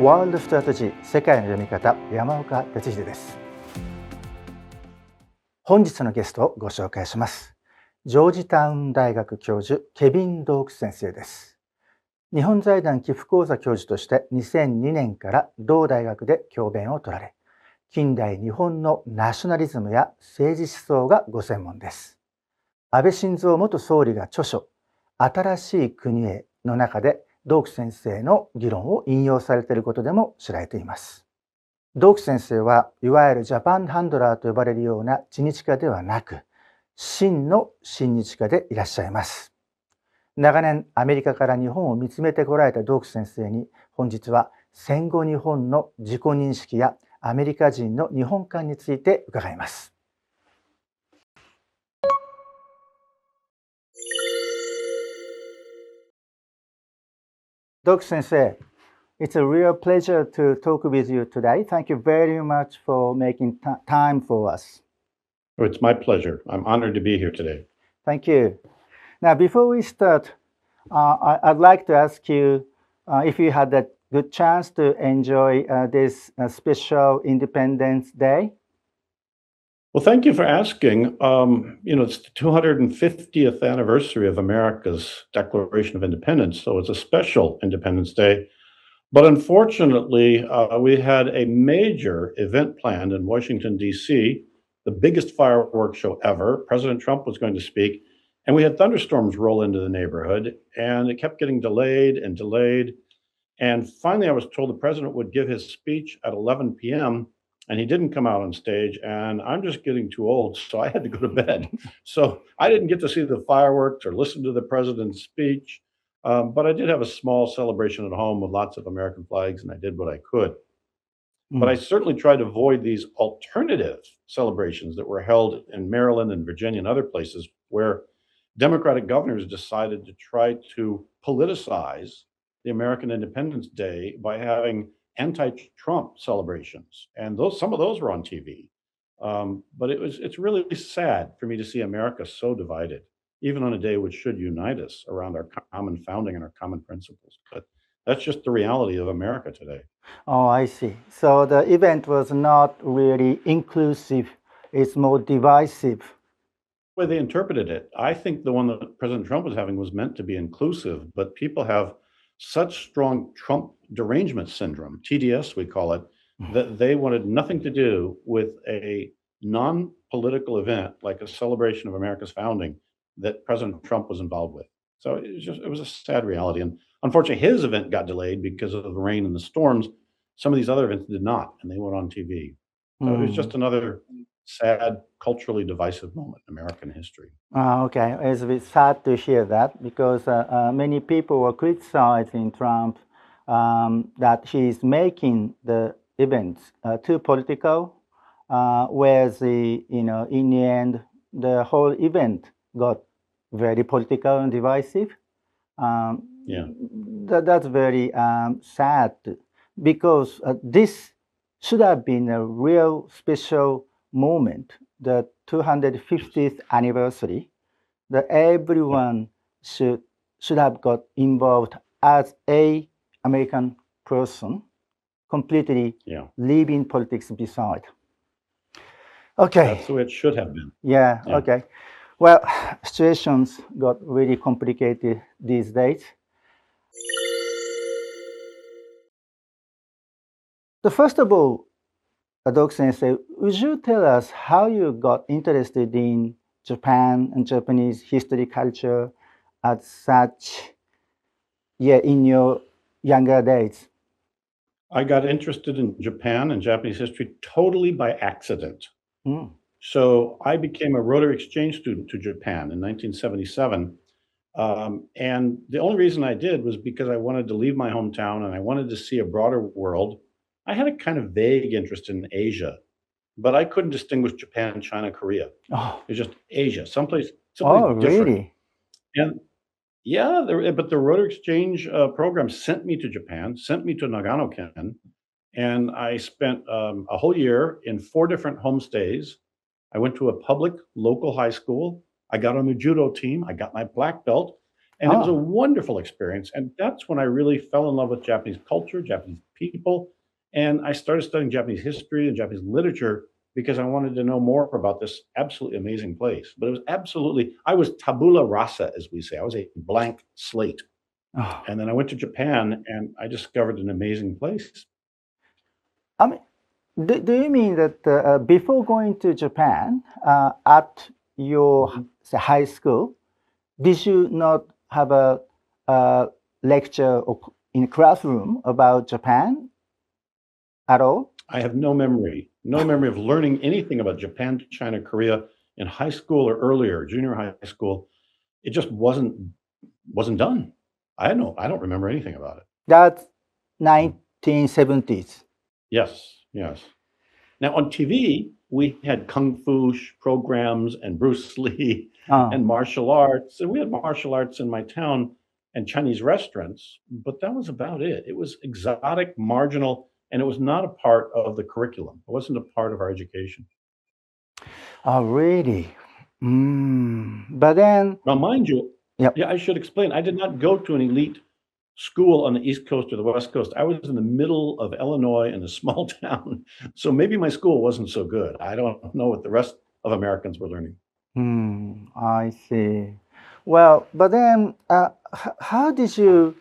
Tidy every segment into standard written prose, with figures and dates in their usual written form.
ワールドストラテジー世界の読み方、山岡鉄秀です。本日のゲストをご紹介します。ジョージタウン大学教授ケビン・ドーク先生です。日本財団寄付講座教授として2002年から同大学で教鞭を取られ、近代日本のナショナリズムや政治思想がご専門です。安倍晋三元総理が著書「新しい国へ」の中でドーク先生の議論を引用されていることでも知られています。ドーク先生はいわゆるジャパンハンドラーと呼ばれるような知日家ではなく、真の親日家でいらっしゃいます。長年アメリカから日本を見つめてこられたドーク先生に、本日は戦後日本の自己認識やアメリカ人の日本観について伺います。ドーク先生、It's a real pleasure to talk with you today. Thank you very much for making time for us. Oh, it's my pleasure. I'm honored to be here today. Thank you. Now, before we start, I'd like to ask you if you had a good chance to enjoy this special Independence Day. Well, thank you for asking. It's the 250th anniversary of America's Declaration of Independence, so it's a special Independence Day. But unfortunately, we had a major event planned in Washington, D.C., the biggest fireworks show ever. President Trump was going to speak, and we had thunderstorms roll into the neighborhood, and it kept getting delayed and delayed. And finally, I was told the president would give his speech at 11 p.m., and he didn't come out on stage, and I'm just getting too old, so I had to go to bed. So I didn't get to see the fireworks or listen to the president's speech, but I did have a small celebration at home with lots of American flags, and I did what I could. But I certainly tried to avoid these alternative celebrations that were held in Maryland and Virginia and other places where Democratic governors decided to try to politicize the American Independence Day by having anti-Trump celebrations, and some of those were on TV. But it's really sad for me to see America so divided, even on a day which should unite us around our common founding and our common principles. But that's just the reality of America today. Oh, I see. So the event was not really inclusive, it's more divisive. The way they interpreted it, I think the one that President Trump was having was meant to be inclusive, but people have such strong Trump derangement syndrome, TDS we call it, that they wanted nothing to do with a non-political event like a celebration of America's founding that President Trump was involved with. So it was a sad reality. And unfortunately, his event got delayed because of the rain and the storms. Some of these other events did not, and they went on TV. So it was just another sad, culturally divisive moment in American history. Okay, it's a bit sad to hear that because many people were criticizing Trump that he's making the events too political, whereas in the end, the whole event got very political and divisive. That's very sad because this should have been a real special moment, the 250th anniversary, that everyone should have got involved as a American person, completely leaving politics beside. Okay. That's the way it should have been. Yeah. Okay. Well, situations got really complicated these days. So first of all, Doc Sensei, would you tell us how you got interested in Japan and Japanese history culture as such, in your younger days? I got interested in Japan and Japanese history totally by accident. So I became a Rotary Exchange student to Japan in 1977. And the only reason I did was because I wanted to leave my hometown and I wanted to see a broader world. I had a kind of vague interest in Asia, but I couldn't distinguish Japan, China, Korea. It's just Asia, someplace different. Really? And but the Rotary Exchange program sent me to Japan, sent me to Nagano-ken, and I spent a whole year in 4 different homestays. I went to a public local high school. I got on the judo team. I got my black belt. And it was a wonderful experience. And that's when I really fell in love with Japanese culture, Japanese people. And I started studying Japanese history and Japanese literature because I wanted to know more about this absolutely amazing place. But it was absolutely, I was tabula rasa, as we say. I was a blank slate. Oh. And then I went to Japan and I discovered an amazing place. I mean, do you mean that before going to Japan, at your say, high school, did you not have a lecture in a classroom about Japan at all? I have no memory of learning anything about Japan, China, Korea in high school or earlier, junior high school. It just wasn't done. I don't remember anything about it. That's 1970s. Yes. Now on TV, we had kung fu programs and Bruce Lee and martial arts. And we had martial arts in my town and Chinese restaurants, but that was about it. It was exotic, marginal, and it was not a part of the curriculum. It wasn't a part of our education. Oh, really? But then... Now, mind you, I should explain. I did not go to an elite school on the East Coast or the West Coast. I was in the middle of Illinois in a small town. So maybe my school wasn't so good. I don't know what the rest of Americans were learning. I see. Well, but then how did you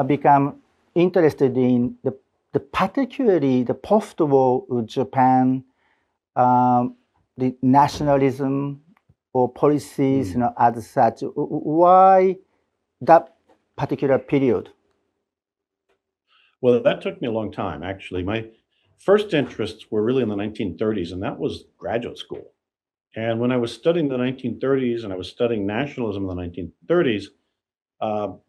become interested in the particularly the post-war Japan, the nationalism or policies, as such? Why that particular period? Well, that took me a long time, actually. My first interests were really in the 1930s, and that was graduate school. And when I was studying the 1930s and I was studying nationalism in the 1930s,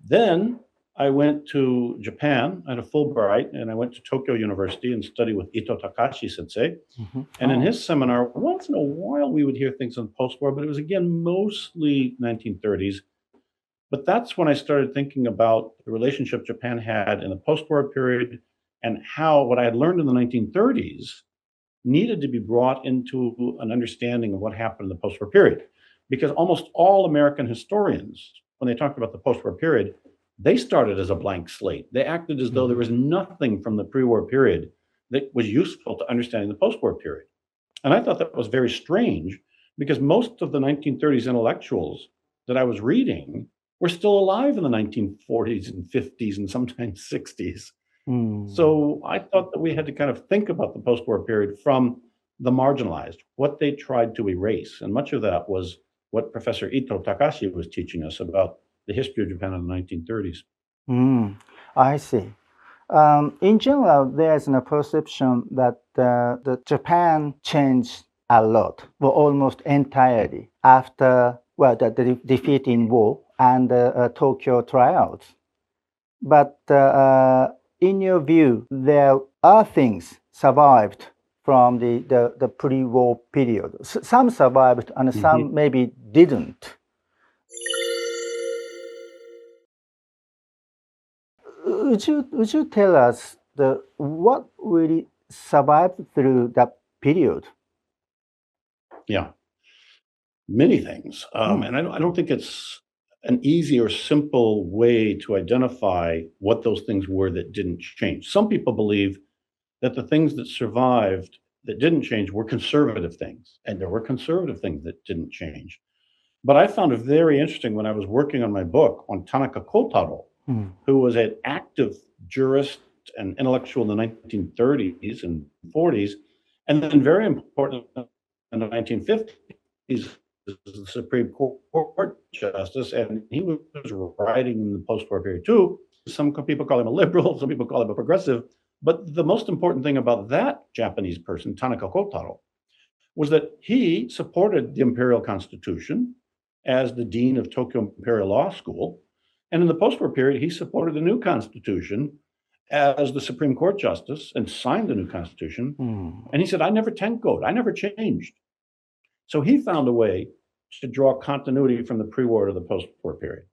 then I went to Japan at a Fulbright, and I went to Tokyo University and studied with Ito Takashi sensei. And in his seminar, once in a while, we would hear things on post-war, but it was, again, mostly 1930s. But that's when I started thinking about the relationship Japan had in the post-war period and how what I had learned in the 1930s needed to be brought into an understanding of what happened in the post-war period. Because almost all American historians, when they talked about the post-war period, they started as a blank slate. They acted as though there was nothing from the pre-war period that was useful to understanding the post-war period. And I thought that was very strange because most of the 1930s intellectuals that I was reading were still alive in the 1940s and 50s and sometimes 60s. So I thought that we had to kind of think about the post-war period from the marginalized, what they tried to erase. And much of that was what Professor Ito Takashi was teaching us about the history of Japan in the 1930s. I see. In general, there's a perception that the Japan changed a lot, well, almost entirely, after the defeat in war and the Tokyo tryouts. But in your view, there are things survived from the pre-war period. Some survived and some maybe didn't. Would you tell us what really survived through that period? Yeah, many things. And I don't think it's an easy or simple way to identify what those things were that didn't change. Some people believe that the things that survived that didn't change were conservative things, and there were conservative things that didn't change. But I found it very interesting when I was working on my book on Tanaka Kotaro, who was an active jurist and intellectual in the 1930s and 40s, and then very important in the 1950s, the Supreme Court justice, and he was writing in the post-war period too. Some people call him a liberal, some people call him a progressive, but the most important thing about that Japanese person, Tanaka Kotaro, was that he supported the imperial constitution as the dean of Tokyo Imperial Law School. And in the post-war period, he supported the new constitution as the Supreme Court justice and signed the new constitution. And he said, I never tenkoed, I never changed. So he found a way to draw continuity from the pre-war to the post-war period.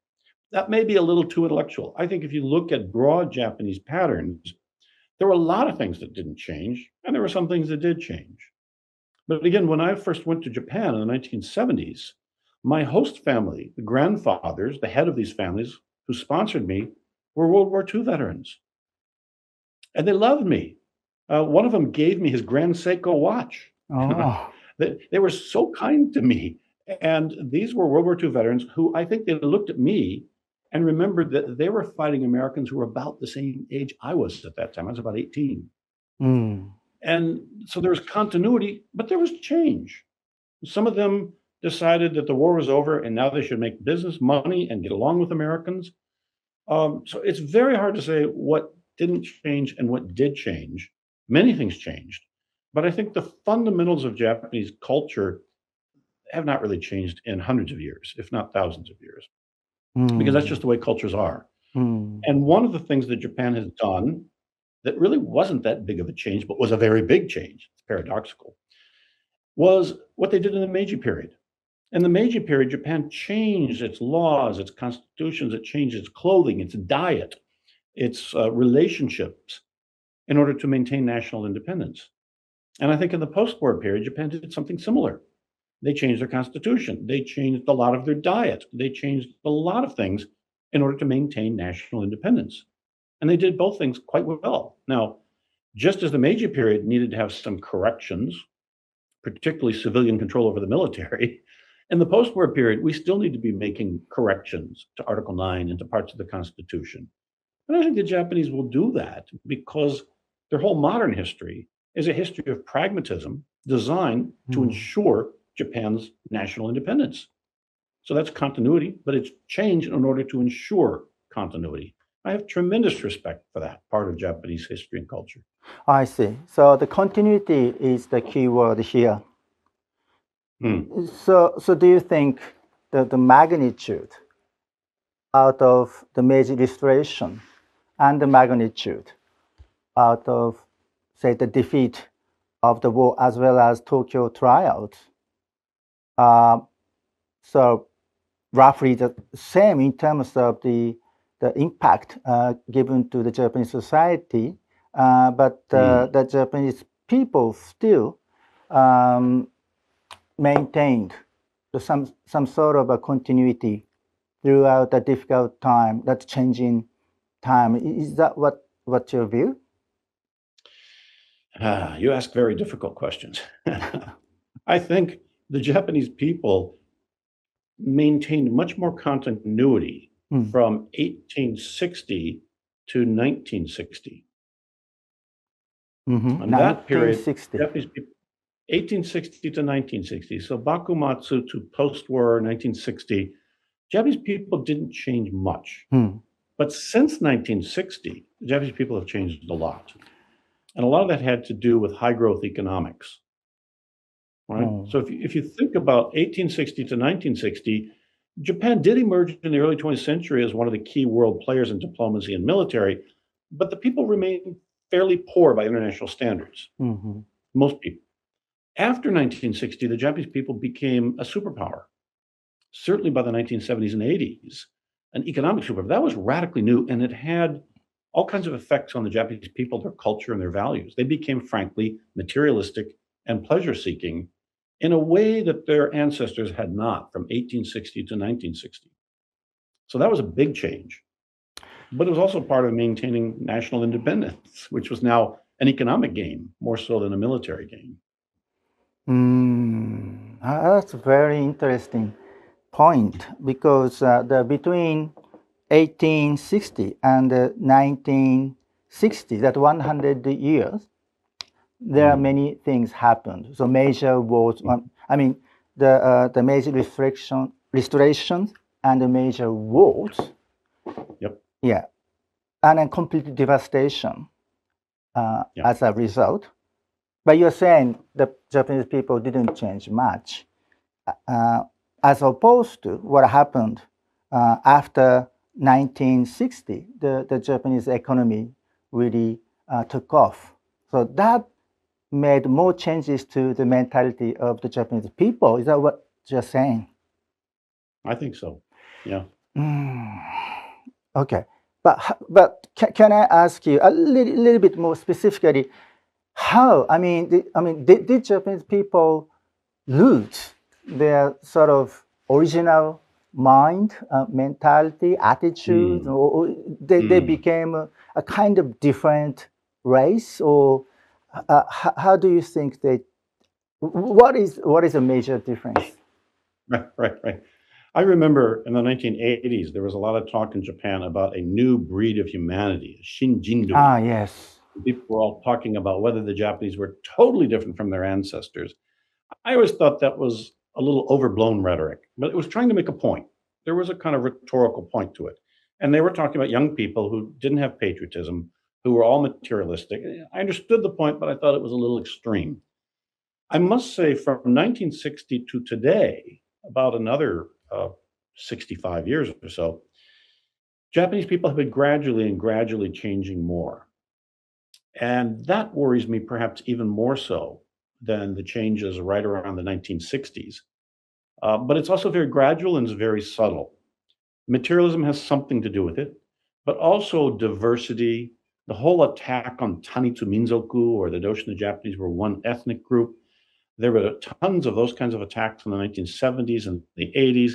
That may be a little too intellectual. I think if you look at broad Japanese patterns, there were a lot of things that didn't change, and there were some things that did change. But again, when I first went to Japan in the 1970s, My host family, the grandfathers, the head of these families who sponsored me, were World War II veterans. And they loved me. One of them gave me his Grand Seiko watch. Oh. They were so kind to me. And these were World War II veterans who I think they looked at me and remembered that they were fighting Americans who were about the same age I was at that time. I was about 18. Mm. And so there was continuity, but there was change. Some of them decided that the war was over and now they should make business money and get along with Americans. So it's very hard to say what didn't change and what did change. Many things changed, but I think the fundamentals of Japanese culture have not really changed in hundreds of years, if not thousands of years, because that's just the way cultures are. And one of the things that Japan has done that really wasn't that big of a change, but was a very big change, it's paradoxical, was what they did in the Meiji period. In the Meiji period, Japan changed its laws, its constitutions, it changed its clothing, its diet, its relationships in order to maintain national independence. And I think in the post-war period, Japan did something similar. They changed their constitution. They changed a lot of their diet. They changed a lot of things in order to maintain national independence. And they did both things quite well. Now, just as the Meiji period needed to have some corrections, particularly civilian control over the military, in the post-war period, we still need to be making corrections to Article 9 and to parts of the Constitution. And I think the Japanese will do that because their whole modern history is a history of pragmatism designed to ensure Japan's national independence. So that's continuity, but it's change in order to ensure continuity. I have tremendous respect for that part of Japanese history and culture. I see. So the continuity is the key word here. So do you think that the magnitude out of the Meiji Restoration and the magnitude out of, say, the defeat of the war as well as Tokyo trials, so roughly the same in terms of the impact given to the Japanese society, but the Japanese people still maintained some sort of a continuity throughout a difficult time, that changing time. Is that what's your view? You ask very difficult questions. I think the Japanese people maintained much more continuity from 1860 to 1960. In that period, Japanese people, 1860 to 1960. So Bakumatsu to post-war 1960, Japanese people didn't change much. But since 1960, the Japanese people have changed a lot. And a lot of that had to do with high growth economics. Right? So if you think about 1860 to 1960, Japan did emerge in the early 20th century as one of the key world players in diplomacy and military, but the people remained fairly poor by international standards. Most people. After 1960, the Japanese people became a superpower. Certainly by the 1970s and 80s, an economic superpower. That was radically new, and it had all kinds of effects on the Japanese people, their culture, and their values. They became, frankly, materialistic and pleasure-seeking in a way that their ancestors had not from 1860 to 1960. So that was a big change. But it was also part of maintaining national independence, which was now an economic game, more so than a military game. That's a very interesting point, because between 1860 and 1960, that 100 years, there are many things happened. So major wars, the major restorations and the major wars. Yeah, and then complete devastation as a result. But you're saying the Japanese people didn't change much, as opposed to what happened after 1960. The Japanese economy really took off. So that made more changes to the mentality of the Japanese people. Is that what you're saying? I think so. Yeah. Okay, but can I ask you a little bit more specifically? How? Did Japanese people lose their sort of original mind, mentality, attitude, or they became a kind of different race, or how do you think they? What is a major difference? Right. I remember in the 1980s, there was a lot of talk in Japan about a new breed of humanity, Shinjindu. Ah, yes. People were all talking about whether the Japanese were totally different from their ancestors. I always thought that was a little overblown rhetoric, but it was trying to make a point. There was a kind of rhetorical point to it. And they were talking about young people who didn't have patriotism, who were all materialistic. I understood the point, but I thought it was a little extreme. I must say, from 1960 to today, about another 65 years or so, Japanese people have been gradually changing more. And that worries me perhaps even more so than the changes right around the 1960s. But it's also very gradual and it's very subtle. Materialism has something to do with it, but also diversity, the whole attack on Tanitsu Minzoku, or the notion the Japanese were one ethnic group. There were tons of those kinds of attacks in the 1970s and the 80s,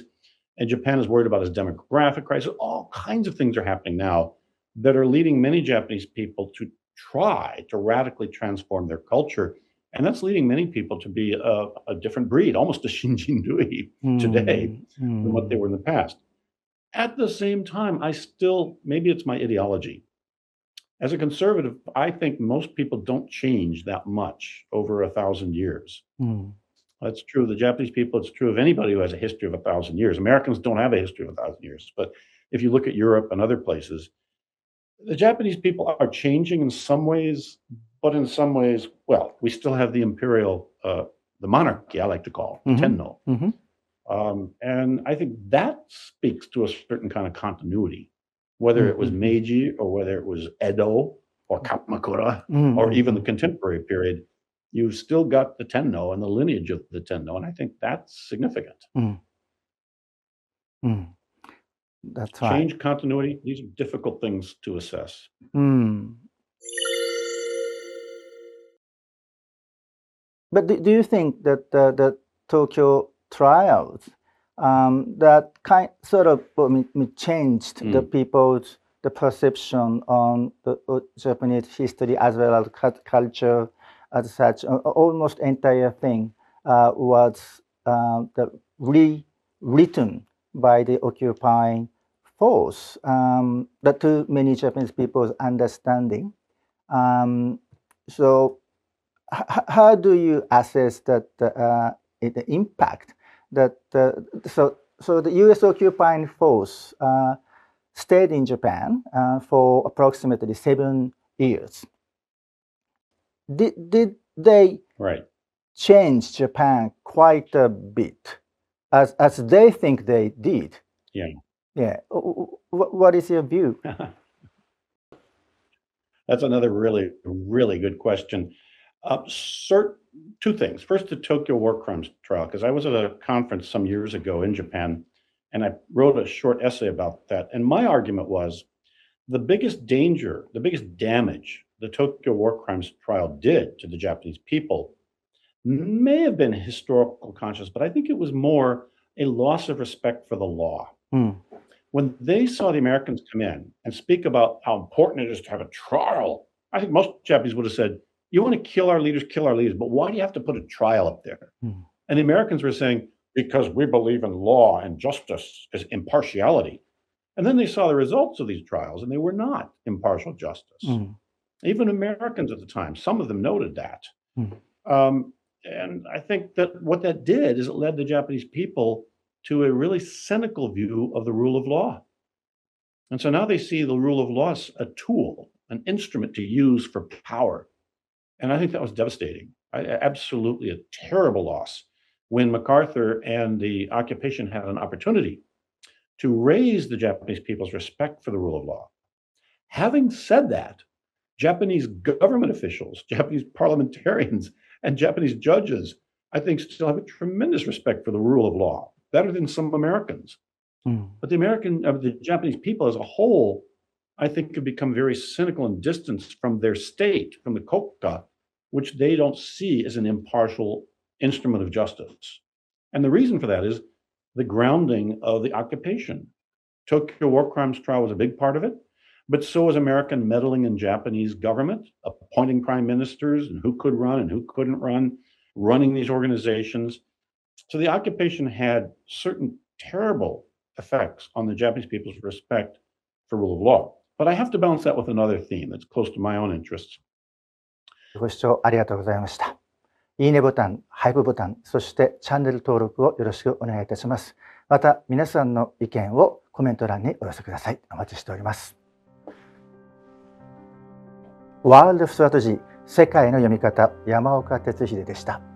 and Japan is worried about its demographic crisis. All kinds of things are happening now that are leading many Japanese people to try to radically transform their culture. And that's leading many people to be a different breed, almost a Shinjindui today than what they were in the past. At the same time, maybe it's my ideology. As a conservative, I think most people don't change that much over 1,000 years. That's true of the Japanese people. It's true of anybody who has a history of 1,000 years. Americans don't have a history of 1,000 years. But if you look at Europe and other places, the Japanese people are changing in some ways, but in some ways, well, we still have the imperial, the monarchy, I like to call it, Tenno. And I think that speaks to a certain kind of continuity, whether it was Meiji or whether it was Edo or Kamakura or even the contemporary period. You've still got the Tenno and the lineage of the Tenno, and I think that's significant. That's right. Change, continuity, these are difficult things to assess. But do you think that the Tokyo trials that sort of changed the people's the perception on the Japanese history as well as culture as such? Almost entire thing was rewritten by the occupying force, that to many Japanese people's understanding. So how do you assess that the impact that so the U.S. occupying force stayed in Japan for approximately 7 years? Did they change Japan quite a bit, as they think they did? Yeah. What is your view? That's another really, really good question. Two things. First, the Tokyo war crimes trial, because I was at a conference some years ago in Japan, and I wrote a short essay about that. And my argument was the biggest danger, the biggest damage the Tokyo war crimes trial did to the Japanese people may have been historical conscience, but I think it was more a loss of respect for the law. When they saw the Americans come in and speak about how important it is to have a trial, I think most Japanese would have said, you want to kill our leaders, but why do you have to put a trial up there? And the Americans were saying, because we believe in law and justice as impartiality. And then they saw the results of these trials, and they were not impartial justice. Even Americans at the time, some of them noted that. And I think that what that did is it led the Japanese people to a really cynical view of the rule of law. And so now they see the rule of law as a tool, an instrument to use for power. And I think that was devastating. Absolutely a terrible loss when MacArthur and the occupation had an opportunity to raise the Japanese people's respect for the rule of law. Having said that, Japanese government officials, Japanese parliamentarians, and Japanese judges, I think, still have a tremendous respect for the rule of law, better than some Americans. But the Japanese people as a whole, I think, have become very cynical and distanced from their state, from the koka, which they don't see as an impartial instrument of justice. And the reason for that is the grounding of the occupation. Tokyo war crimes trial was a big part of it, but so was American meddling in Japanese government, appointing prime ministers and who could run and who couldn't run, running these organizations. So the occupation had certain terrible effects on the Japanese people's respect for rule of law. But I have to balance that with another theme that's close to my own interests. ご視聴ありがとうございました。いいねボタン、ハイプボタン、そしてチャンネル登録をよろしくお願いいたします。また皆さんの意見をコメント欄にお寄せください。お待ちしております。ワールドストラテジー、世界の読み方、山岡鉄秀でした。